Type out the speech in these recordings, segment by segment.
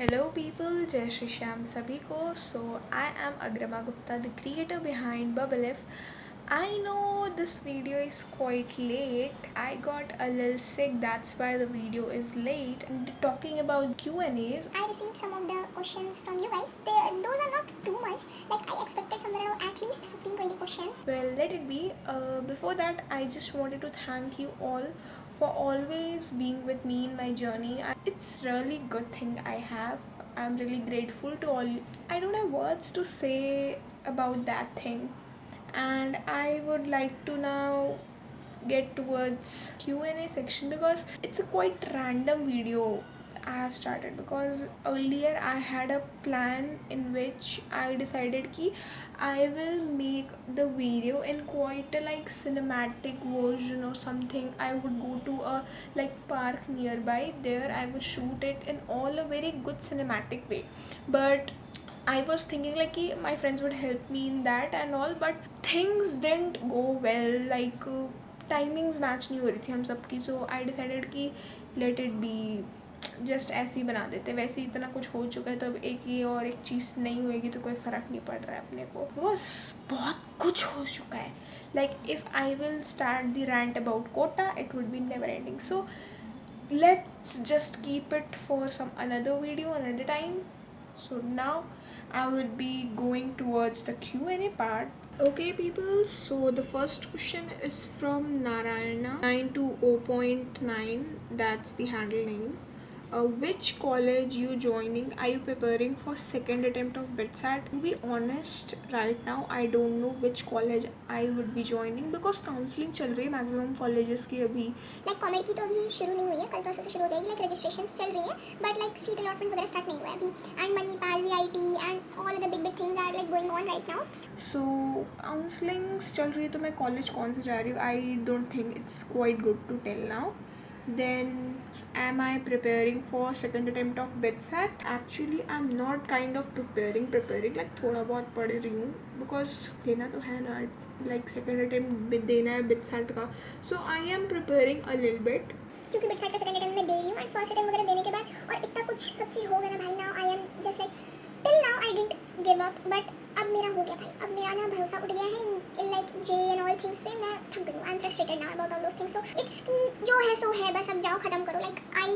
Hello people, जय श्री श्याम सभी को. So I am Agrama Gupta, the creator behind Bubblef. I know this video is quite late. I got a little sick, that's why the video is late. And talking about Q&As, I received some of the questions from you guys. Those are not too much. Like I expected somewhere around at least 15-20 questions. Well, let it be. Before that, I just wanted to thank you all for always being with me in my journey. It's really good thing I have. I'm really grateful to all. I don't have words to say about that thing, and I would like to now get towards Q&A section because it's a quite random video I have started, because earlier I had a plan in which I decided ki I will make the video in quite a like cinematic version or something. I would go to a like park nearby. There I would shoot it in all a very good cinematic way. But I was thinking like कि my friends would help me in that and all, but things didn't go well. Like timings match नहीं हो रही थी हम सबकी. सो आई decided कि late it B, just ऐसे ही बना देते. वैसे ही इतना कुछ हो चुका है तो अब एक ये और एक चीज़ नहीं होएगी तो कोई फ़र्क नहीं पड़ रहा है अपने को, बिकॉज बहुत कुछ हो चुका है. Like if I will start the rant about Kota it would be never ending. So let's just keep it for some another video another time. So now I would be going towards the Q&A part. Okay people, so the first question is from Narayana 920.9, that's the handle name. Which college you joining? Are you preparing for second attempt of BITSAT? To be honest, right now I don't know which college I would be joining because counseling चल रही है maximum colleges की अभी. Like कॉमेड की तो अभी शुरू नहीं हुई है, कल परसों से शुरू हो जाएगी. Like registrations चल रही है, but like seat allotment वगैरह start नहीं हुआ है अभी. And Manipal, VIT and all the big things are like going on right now. So counseling चल रही है तो मैं college कौन से जा रही हूँ? I don't think it's quite good to tell now. Then am I preparing for second attempt of BITSAT? Actually I'm not kind of preparing like थोड़ा बहुत पढ़ रही हूँ because देना तो है ना, like second attempt देना है BITSAT का. So I am preparing a little bit. क्योंकि BITSAT का सेकंड अटेम्प्ट मैं दे रही हूँ एंड फर्स्ट अटेम्प्ट वगैरह देने के बाद और इतना कुछ सब चीज़ हो गया ना भाई. Now I am just like till now I didn't give up, but अब मेरा हो गया भाई. अब मेरा ना भरोसा उठ गया है in like J and all things से. मैं थक गई हूँ. I am frustrated now about all those things. So it's की जो है सो है, बस अब जाओ ख़त्म करो. Like I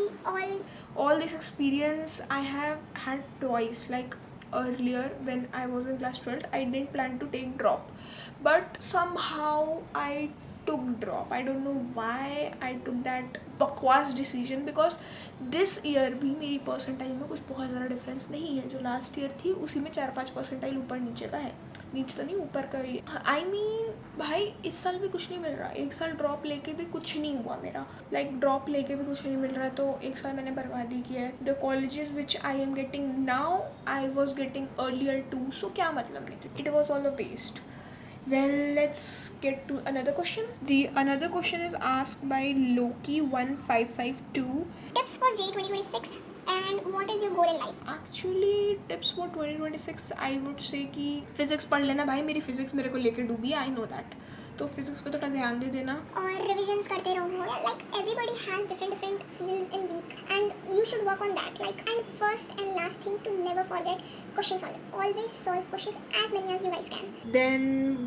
all this experience I have had twice. Like earlier when I was in class 12th I didn't plan to take drop, but somehow I took drop. I don't know why I took that बकवास decision, because this year भी मेरी percentile में कुछ बहुत ज़्यादा difference नहीं है. जो लास्ट ईयर थी उसी में 4-5 परसेंटाइल ऊपर नीचे का है. नीचे तो नहीं, ऊपर का ही. आई मीन भाई इस साल भी कुछ नहीं मिल रहा. एक साल ड्रॉप लेके भी कुछ नहीं हुआ मेरा. लाइक ड्रॉप लेके भी कुछ नहीं मिल रहा है तो एक साल मैंने बर्बादी किया है. The colleges which I am getting now I was getting earlier too. So क्या मतलब नहीं, it was all a waste. Well, let's get to another question. The another question is asked by Loki1552. tips for J 2026 and what is your goal in life? Actually tips for 2026 I would say कि physics पढ़ लेना भाई. मेरी physics मेरे को लेके डूबी है, आई नो दैट. तो फिजिक्स पे थोड़ा ध्यान दे देना. और रिविजन्स करते रहो. Like everybody has different fields in weekend you should work on that. Like and first and last thing to never forget question solve. Always solve questions as many as you guys can. Then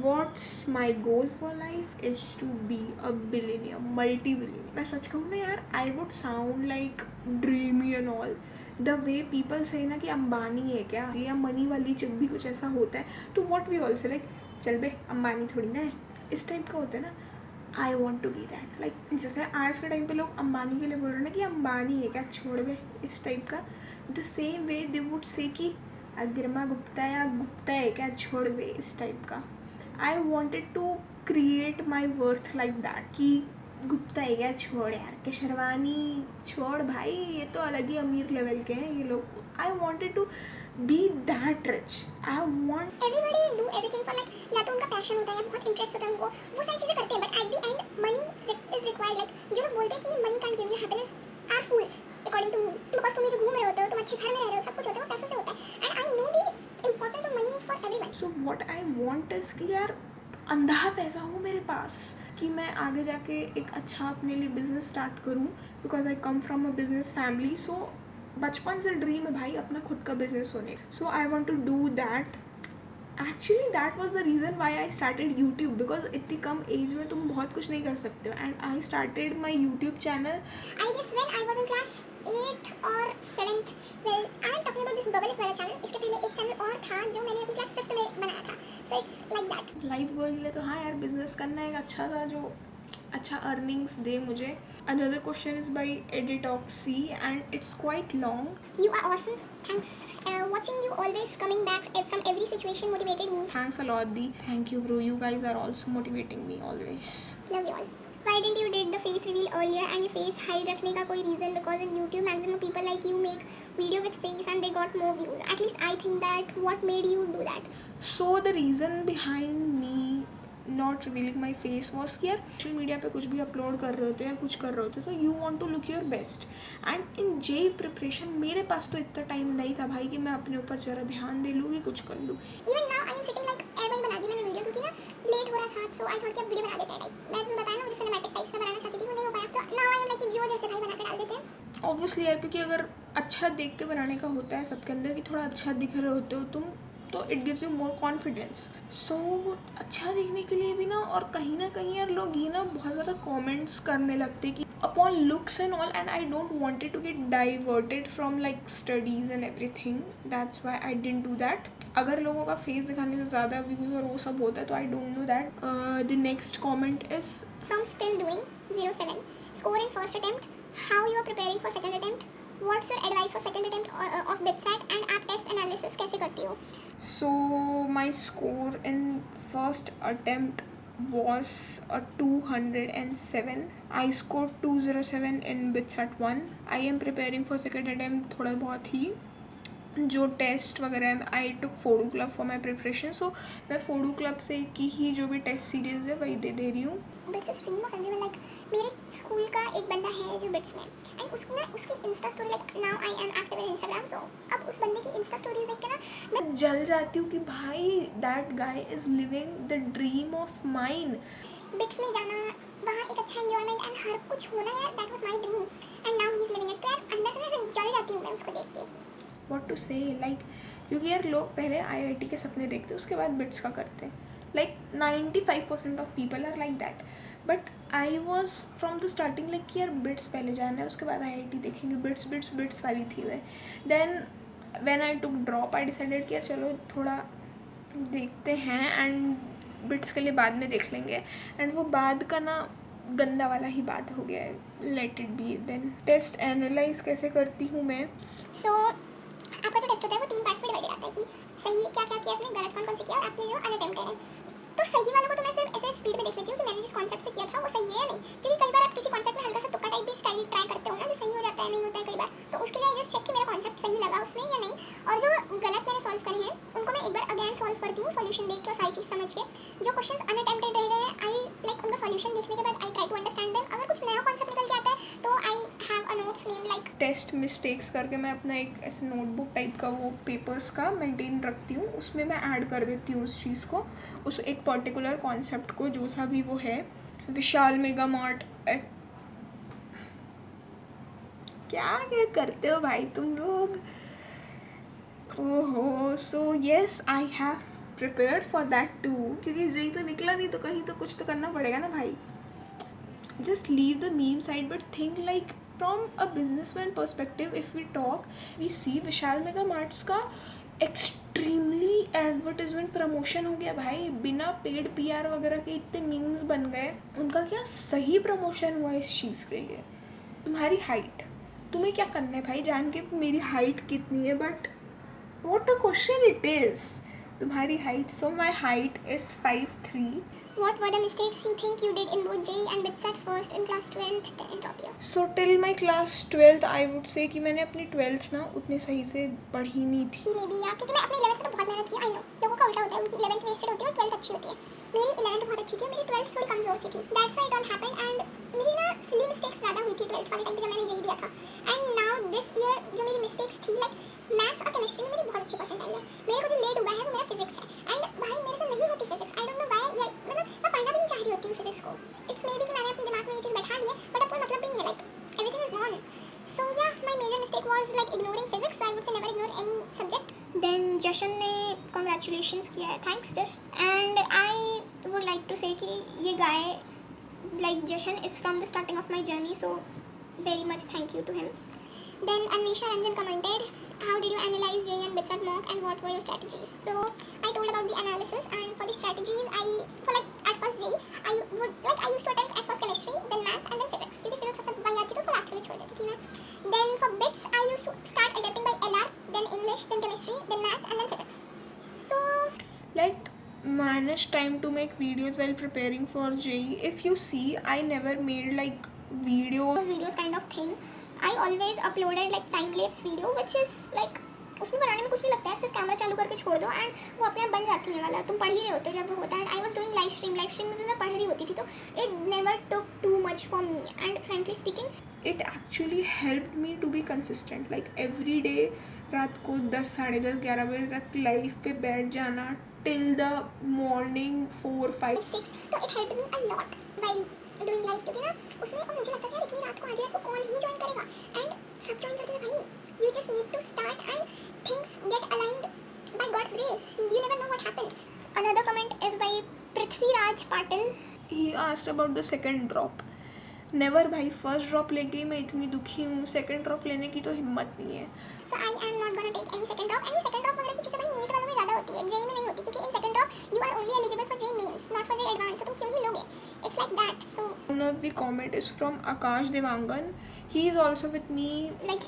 what's my goal for life is to be a billionaire, multi-billionaire. मैं सच कहूँ ना यार, I would sound like dreamy and all. The way people से ना कि अंबानी है क्या, या मनी वाली जब भी कुछ ऐसा होता है तो वॉट वी ऑल्सो लाइक चल बे अंबानी थोड़ी ना है, इस टाइप का होता है ना. I want to be that. Like जैसे आज के टाइम पे लोग अंबानी के लिए बोल रहे हैं ना कि अंबानी है क्या, छोड़ बे, इस टाइप का. The same way they would say कि अग्रमा गुप्ता या गुप्ता है क्या, छोड़ बे, इस टाइप का. I wanted to create my worth like that कि गुप्ता है क्या, छोड़ यार, के शर्वानी छोड़ भाई, ये तो अलग ही अमीर लेवल के हैं ये लोग. I wanted to be that rich. I want everybody do everything for like, या तो उनका पैशन होता है, बहुत इंटरेस्ट होता है उनको, वो सारी चीज़ें करते हैं. But at the end money is required. Like जो लोग बोलते हैं कि money can give you happiness are fools according to me. Because तुम जो घूम रहे होते हो, तुम अच्छे घर में रह रहे हो, सब कुछ होता है वो पैसों से होता है. And I know the importance of money for everyone. So what I want is कि यार अंधा पैसा हो मेरे पास कि मैं आगे जाके एक अच्छा अपने लिए बिजनेस स्टार्ट करूँ, because I come from a business family. So बचपन से ड्रीम है भाई अपना खुद का बिजनेस होने. So I want to do that. Actually that was the reason why I started YouTube, because इतनी कम एज में तुम बहुत कुछ नहीं कर सकते हो. And I started my YouTube channel. I guess when I was in class 8th or 7th, well, I am talking about this Bubble वाला channel. इसके पहले एक चैनल और था जो मैंने अपनी क्लास 5th में बनाया था. So it's like that. Life goal के लिए तो हाँ यार, बिजनेस करना एक अच्छा था जो अच्छा अर्निंग्स दे मुझे. Another question is by Editoxy and it's quite long. You are awesome. Thanks. Watching you always coming back from every situation motivated me. Thanks a lot, Di. Thank you, bro. You guys are also motivating me always. Love you all. Why didn't you did the face reveal earlier and your face hide रखने का कोई reason? Because in YouTube maximum people like you make video with face and they got more views. At least I think that. What made you do that? So the reason behind me not revealing my face was कि यार social media पे कुछ भी upload कर रहे होते हैं या कुछ कर रहे होते तो you want to look your best. And in JEE preparation मेरे पास तो इतना टाइम नहीं था भाई कि मैं अपने ऊपर ज़रा ध्यान दे लूँ कि कुछ कर लूँ. Even now I am sitting like ऐसे ही बना दी मैंने वीडियो क्योंकि ना लेट हो रहा था. सो आई थॉट कि अब वीडियो बना देते हैं टाइप. मैं तुम्हें बताया ना मुझे सिनेमैटिक टाइप्स में बनाना चाहती थी, वो नहीं हो पाया. तो नाउ आई एम लाइक जो जैसे भाई बना के डाल देते हैं. ऑब्वियसली यार, क्योंकि अगर अच्छा देख के बनाने का होता है सबके अंदर कि थोड़ा अच्छा दिख रहे होते हो तुम, तो it gives you more confidence. So अच्छा दिखने के लिए भी ना, और कहीं ना कहीं यार लोग ये ना बहुत ज़्यादा कमेंट्स करने लगते कि upon looks and all, and I don't wanted to get diverted from like studies and everything. That's why I didn't do that. अगर लोगों का फेस दिखाने से ज़्यादा व्यूज़ और वो सब होता है तो I don't know that. The next comment is From still doing 07. Score in first attempt. How you are preparing for second attempt? What's your advice for second attempt of BitSat and app test analysis? कैसे करती हो? So my score in first attempt was a 207. I scored 207 in BitSat 1. I am preparing for second attempt थोड़ा बहुत ही जो test वगैरह है. आई टुक फोडू club for my preparation. सो मैं फोडू club से की ही जो भी टेस्ट सीरीज़ है वही दे रही हूँ. BITS is dream of everyone. Like मेरे स्कूल का एक बंदा है जो बिट्स में, एंड उसकी insta story like now I am active in Instagram. So अब उस बंदे की इंस्टा स्टोरीज देख के ना मैं जल जाती हूँ कि भाई that guy is living the dream of mine. Bits में जाना, वहाँ एक अच्छा एंजॉयमेंट एंड हर कुछ होना यार, that was my dream and now he is living it. तो यार अंदर से मैं ऐसे जल जाती हूँ मैं उसको देख के. व्हाट टू से लाइक, क्योंकि यार लोग पहले आईआईटी के सपने देखते उसके बाद बिट्स का करते हैं. Like 95% of people are like that. But I was from the starting like कि यार बिट्स पहले जाना है उसके बाद आईआईटी देखेंगे. बिट्स वाली थी मैं. Then when I took drop I decided कि यार चलो थोड़ा देखते हैं एंड बिट्स के लिए बाद में देख लेंगे. एंड वो बाद का ना गंदा वाला ही बात हो गया है. Let it be. Then test analyse कैसे करती हूँ मैं. सो आपका जो टेस्ट होता है वो 3 पार्ट्स में डिवाइडेड आता है कि सही क्या क्या किया आपने, गलत कौन से किया, और आपने जो अनअटेम्प्टेड है. तो सही वालों को तो मैं सिर्फ ऐसे स्पीड में देख लेती हूँ कि मैंने जिस कॉन्सेप्ट से किया था वो सही है या नहीं. क्योंकि कई बार आप किसी कॉन्सेप्ट में हल्का सा तुक्का टाइप भी स्टाइल ट्राई करते हो ना, जो सही हो जाता है नहीं होता है कई बार. तो उसके लिए आई जस्ट चेक कि मेरा कॉन्सेप्ट सही लगा उसमें या नहीं. और जो गलत मैंने सॉल्व करे हैं उनको मैं एक बार अगेन सॉल्व करती हूँ सॉल्यूशन देख के और सारी चीज़ समझ के. जो क्वेश्चंस अनअटेम्प्टेड रह गए हैं आई लाइक उनका सॉल्यूशन देखने के बाद I try to understand them. अगर कुछ नया कॉन्सेप्ट निकल के आता है तो I have a notes name like test mistakes करके मैं अपना एक ऐसे नोटबुक टाइप का वो पेपर्स का मेंटेन रखती हूँ. उसमें मैं ऐड कर देती हूँ उस चीज़ को, उस एक पर्टिकुलर कॉन्सेप्ट को, जो सा भी वो है. Vishal mega mart. क्या क्या करते हो भाई तुम लोग. ओहो. So yes I have prepared for that too, क्योंकि जेई तो निकला नहीं तो कहीं तो कुछ तो करना पड़ेगा ना भाई. just leave the meme side but think like from a businessman perspective. If we talk, we see Vishal mega marts का एक्सट्रीमली एडवर्टाइजमेंट प्रमोशन हो गया भाई. बिना पेड पीआर वगैरह के इतने मीम्स बन गए. उनका क्या सही प्रमोशन हुआ इस चीज़ के लिए. तुम्हारी हाइट, तुम्हें क्या करना है भाई जान के मेरी हाइट कितनी है. But what a question it is. तुम्हारी height. So my height is 5'3". what were the mistakes you think you did in both JEE and BitSat first in class 12th then drop year. So till my class 12th I would say कि मैंने अपनी 12th ना उतने सही से पढ़ी नहीं थी. मे बी या क्योंकि मैं अपनी 11th में तो बहुत मेहनत की. आई नो लोगों का उल्टा होता है, उनकी 11th वेस्टेड होती है और 12th अच्छी होती है. मेरी 11th बहुत अच्छी थी और मेरी 12th थोड़ी कमज़ोर सी थी. That's why it all happened. And मेरी ना सिली मिस्टेक्स ज़्यादा हुई थी 12th वाले टाइम पे जब मैंने JEE दिया था. एंड नाउ दिस ईयर जो मेरी मिस्टेक्स थी लाइक मैथ्स और केमिस्ट्री में मेरी बहुत अच्छी परसेंटाइल है. मेरे को जो लेट हुआ है वो मेरा फिजिक्स है. एंड भाई मेरे से नहीं होती physics. I don't know why. या मतलब मैं पढ़ना भी नहीं चाह रही होती हूँ फिजिक्स को. इट्स मे बी कि मैंने अपने दिमाग में ये चीज़ बैठा ली है बट अब कोई मतलब भी नहीं है. Like everything is gone. So yeah, my major mistake was like ignoring physics. So I would say never ignore any subject. Then Jashan ने congratulations किया है, thanks Jash. And I would like to say कि ये guy like Jashan is from the starting of my journey, so very much thank you to him. Then Anvisha Ranjan commented, how did you analyze JE and BITSAT mock and what were your strategies? So I told about the analysis, and for the strategies for like at first JE I used to attempt at first chemistry, then maths and then physics. क्योंकि physics सबसे वही आती थी तो last में छोड़ देती थी मैं. Then for bits I used to start adapting by LR, then English, then chemistry, then maths and then physics. So like managed time to make videos while preparing for JE. If you see, I never made like videos kind of thing. I always uploaded like time lapse video, which is like उसमें बनाने में कुछ नहीं लगता है, सिर्फ camera चालू करके छोड़ दो एंड वो अपने आप बन जाती है वाला. तुम पढ़ ही रहे होते जब वो होता है. I was doing live stream में भी मैं पढ़ रही होती थी, तो it never took too much for me. And frankly speaking it actually helped me to be consistent. like every day रात को 10 साढ़े 10 11 बजे तक लाइव पे बैठ जाना till the morning 4-5. 6. तो it help me a lot while doing live, क्योंकि ना उसमें अब मुझे लगता था यार इतनी रात को आधी रात को कौन ही ज्वाइन करेगा, एंड सब ज्वाइन करते थे भाई. You just need to start and things get aligned by God's grace. You never know what happened. Another comment is by Prithviraj Patil. he asked about the second drop. Never भाई, first drop लेके ही मैं इतनी दुखी हूँ, सेकंड ड्रॉप लेने की तो हिम्मत नहीं है. So I am not gonna take any second drop. Any second drop वगैरह की चीज़ें भाई नीट वालों में ज़्यादा होती है, जेई में नहीं होती, क्योंकि इन second drop you are only eligible for JEE mains, not for JEE advanced. तो तुम क्यों ही लोगे? It's like that. So one of the comment is from Akash Devangan. He is also with me. like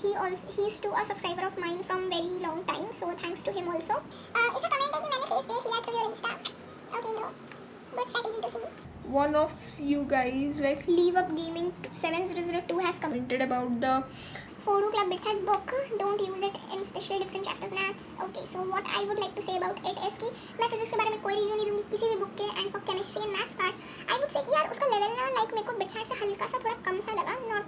he's to a subscriber of mine from very long time, so thanks to him also. If a comment है कि मैंने face देख लिया through your Insta, okay bro, good strategy to see. One of you guys like Leave Up Gaming 7002 has commented about the Fodu Club BITSAT book. Don't use it in specially different chapters maths. Okay, so what I would like to say about it is कि मैं physics के बारे में कोई review नहीं दूंगी किसी भी बुक के. And for chemistry and maths part I would say कि यार उसका लेवल ना लाइक मेरे को BITSAT से हल्का सा थोड़ा कम सा लगा. Not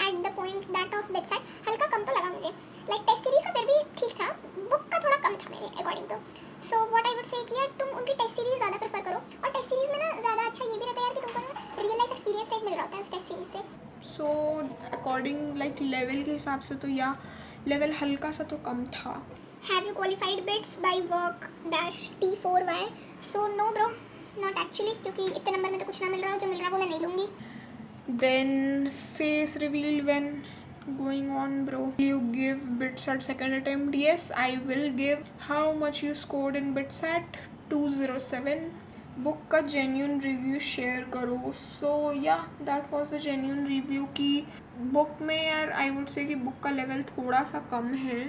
at the point that of BITSAT, हल्का कम तो लगा मुझे. लाइक टेस्ट सीरीज का फिर भी ठीक था, बुक का थोड़ा कम था मेरे अकॉर्डिंग. तो so what I would say कि यार तुम उनकी टेस्ट सीरीज ज़्यादा प्रेफर करो. और टेस्ट सीरीज में ना ज़्यादा अच्छा ये भी रहता है यार कि तुमको ना रियल लाइफ एक्सपीरियंस टाइप मिल रहा होता है उस टेस्ट सीरीज से. सो अकॉर्डिंग लाइक लेवल के हिसाब से तो या लेवल हल्का सा तो कम था. Have you qualified bits by work -T4Y? So no bro, not actually, क्योंकि इतने नंबर में तो कुछ ना मिल रहा हो, जो मिल रहा है वो मैं नहीं लूँगी. Then face reveal when going on, bro. Will you give BITSAT second attempt? Yes, I will give. How much you scored in BITSAT? 207. Book का जेन्यून रिव्यू शेयर करो. सो या that was the genuine review कि book में यार I would say कि book का level थोड़ा सा कम है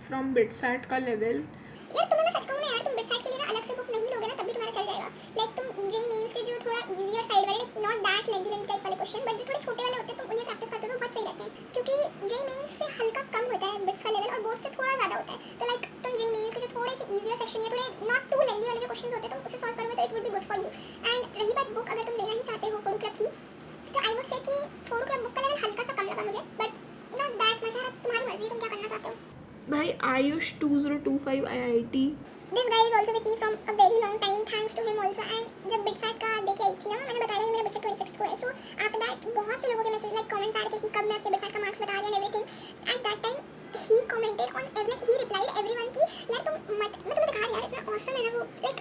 फ्रॉम BITSAT का लेवल. यार तुम्हें मैं सच कहूँ ना यार, तुम BITSAT के लिए ना अलग से बुक नहीं लोगे ना तब भी तुम्हारा चल जाएगा. लाइक तुम JEE मेंस के जो थोड़ा इजियर साइड वाले, नॉट दैट लेंथी टाइप वाले क्वेश्चन, बट जो थोड़े छोटे वाले होते हैं तुम उन्हें प्रैक्टिस करते हो तो बहुत सही रहते हैं. क्योंकि JEE मेंस से हल्का कम होता है बिट्स का लेवल और बोर्ड से थोड़ा ज़्यादा होता है. तो लाइक तुम JEE मेंस के जो थोड़े से इजियर सेक्शन या थोड़े नॉट टू लेंथी वाले जो क्वेश्चन होते हैं तुम उसे सॉल्व करोगे तो it would be good for you. And रही बात बुक, अगर तुम लेना ही चाहते हो फोडू क्लब की, तो आई वुड से कि फोडू क्लब बुक का लेवल हल्का सा कम लगा मुझे, बट नॉट दैट मच. यार तुम्हारी मर्जी, तुम क्या करना चाहते हो. भाई Ayush 2025 IIT. This guy is also with me from a very long time, thanks to him also. And जब BITSAT का देके आई थी ना, मैंने बताया था कि मेरा BITSAT 26 को है. So after that बहुत से लोगों के मैसेज लाइक कमेंट्स आ रहे थे कि कब मैं अपने BITSAT का मार्क्स बता रही हूँ and everything. At that time he commented on every, he replied everyone कि यार तुम मत, मैं तुम्हें दिखा रहा यार इतना awesome है ना वो. Like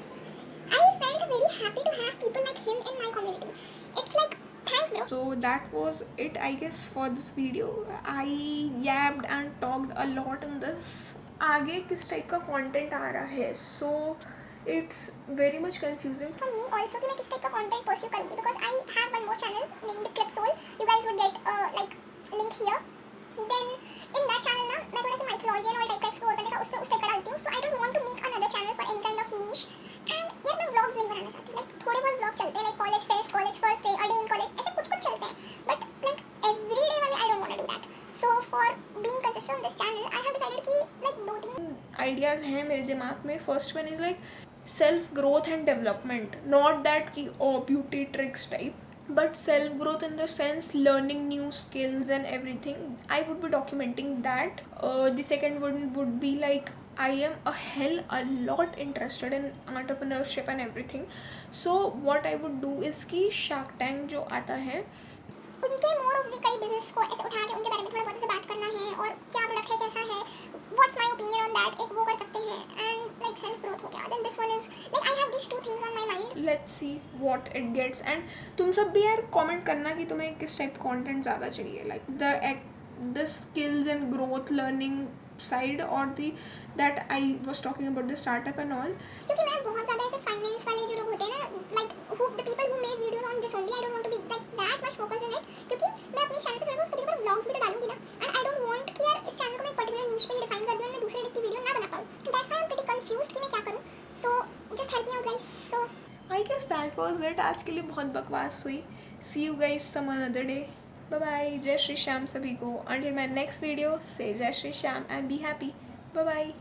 I felt very happy to have people like him in my community. It's like thanks bro. So that was it I guess for this video. I yapped and talked a lot in this. आगे किस type का content आ रहा है, so it's very much confusing For me also कि मैं किस type का content pursue करूँगी, because I have one more channel named Clipsoul. You guys would get like link here. Then in that channel ना मैं थोड़ा सा mythology and all टाइप का एक्सप्लोर करने का उस टाइप का डालती हूँ. So I don't want to make another channel for any kind of niche. And यार मैं vlogs नहीं बनाना चाहती. Like थोड़े बहुत vlog चलते हैं, like college fest, college first day, a day in college, ऐसे कुछ चलते हैं. But like everyday वाले I don't want to do that. So for being consistent on this channel, I have decided कि like 2-3 आइडियाज़ हैं मेरे दिमाग में. First one is like self growth and development, not that कि oh beauty tricks type, but self growth in the sense learning new skills and everything. I would be documenting that. The second one would be like I am a lot interested in entrepreneurship and everything. So what I would do is कि Shark Tank जो आता है उनके more of the कई business को ऐसे उठा के उनके बारे में थोड़ा बहुत ऐसे बात करना है और क्या प्रोडक्ट है, कैसा है, what's my opinion on that, एक वो कर सकते हैं. एंड लाइक सेल्फ ग्रोथ हो गया. Then this one is like I have this two things on my mind. Let's see what it gets. And तुम सब भी यार कमेंट करना कि तुम्हें किस टाइप कंटेंट ज़्यादा चाहिए, like the skills and growth learning side और the that I was talking about the startup and all. क्योंकि मैं बहुत ज़्यादा ऐसे फाइनेंस वाले जो लोग होते हैं ना, like who the people who make videos on this only, I don't want to be like that much focused on it. क्योंकि मैं अपने चैनल पे थोड़ा बहुत कभी-कभार व्लॉग्स भी तो डालूंगी ना, एंड आई डोंट वांट कि यार इस चैनल को मैं एक पर्टिकुलर नीश पे ही डिफाइन कर दूं और मैं दूसरे टाइप की वीडियो ना बना पाऊं. तो that's why I am pretty confused कि मैं क्या करूं. So just help me out guys. So I guess that was it. आज के लिए बहुत बकवास हुई. See you guys some another day. Bye bye. जय श्री श्याम सभी को. अंटिल माय नेक्स्ट वीडियो से जय Shri Shyam and be happy. Bye bye.